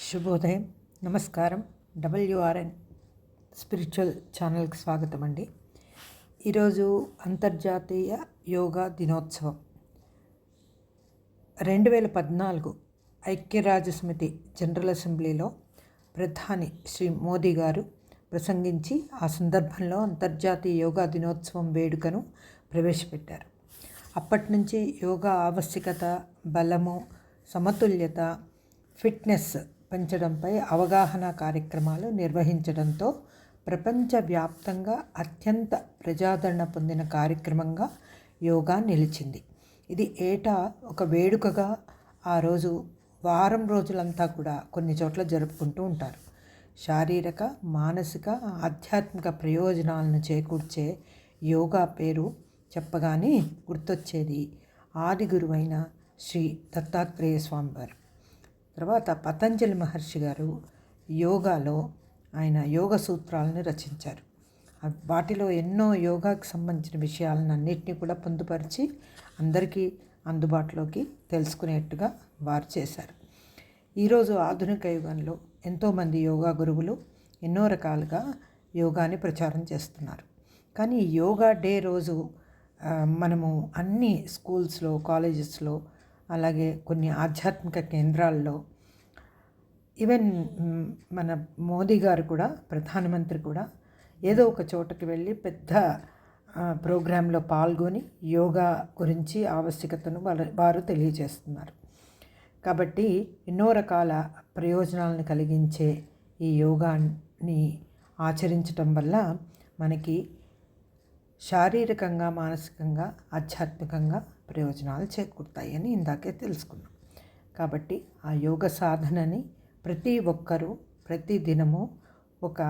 శుభోదయం, నమస్కారం. డబ్ల్యూఆర్ఎన్ స్పిరిచువల్ ఛానల్కి స్వాగతం అండి. ఈరోజు అంతర్జాతీయ యోగా దినోత్సవం. 2014 ఐక్యరాజ్యసమితి జనరల్ అసెంబ్లీలో ప్రధాని శ్రీ మోదీ గారు ప్రసంగించి ఆ సందర్భంలో అంతర్జాతీయ యోగా దినోత్సవం వేడుకను ప్రవేశపెట్టారు. అప్పటి నుంచి యోగా ఆవశ్యకత, బలము, సమతుల్యత, ఫిట్నెస్ పెంచడంపై అవగాహన కార్యక్రమాలు నిర్వహించడంతో ప్రపంచవ్యాప్తంగా అత్యంత ప్రజాదరణ పొందిన కార్యక్రమంగా యోగా నిలిచింది. ఇది ఏటా ఒక వేడుకగా ఆ రోజు వారం రోజులంతా కూడా కొన్ని చోట్ల జరుపుకుంటూ ఉంటారు. శారీరక, మానసిక, ఆధ్యాత్మిక ప్రయోజనాలను చేకూర్చే యోగా పేరు చెప్పగానే గుర్తొచ్చేది ఆది గురువైన శ్రీ దత్తాత్రేయ స్వామి వారు. తర్వాత పతంజలి మహర్షి గారు యోగాలో ఆయన యోగ సూత్రాలను రచించారు. వాటిలో ఎన్నో యోగాకు సంబంధించిన విషయాలను అన్నింటినీ కూడా పొందుపరిచి అందరికీ అందుబాటులోకి తెలుసుకునేట్టుగా వారు చేశారు. ఈరోజు ఆధునిక యుగంలో ఎంతోమంది యోగా గురువులు ఎన్నో రకాలుగా యోగాని ప్రచారం చేస్తున్నారు. కానీ యోగా డే రోజు మనము అన్ని స్కూల్స్లో, కాలేజెస్లో, అలాగే కొన్ని ఆధ్యాత్మిక కేంద్రాల్లో, ఈవెన్ మన మోదీ గారు కూడా, ప్రధానమంత్రి కూడా ఏదో ఒక చోటకి వెళ్ళి పెద్ద ప్రోగ్రాంలో పాల్గొని యోగా గురించి ఆవశ్యకతను వారు తెలియజేస్తున్నారు. కాబట్టి ఎన్నో రకాల ప్రయోజనాలను కలిగించే ఈ యోగాని ఆచరించటం వల్ల మనకి శారీరకంగా, మానసికంగా, ఆధ్యాత్మికంగా ప్రయోజనాలు చేకూరుతాయని ఇందాకే తెలుసుకున్నాం. కాబట్టి ఆ యోగ సాధనని ప్రతి ఒక్కరూ ప్రతి దినము ఒక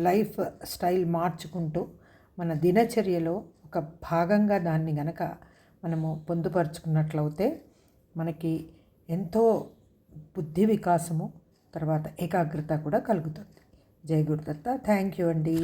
లైఫ్ స్టైల్ మార్చుకుంటూ మన దినచర్యలో ఒక భాగంగా దాన్ని గనక మనము పొందుపరుచుకున్నట్లయితే మనకి ఎంతో బుద్ధి వికాసము, తర్వాత ఏకాగ్రత కూడా కలుగుతుంది. జై గురుదత్త. థ్యాంక్ యూ అండి.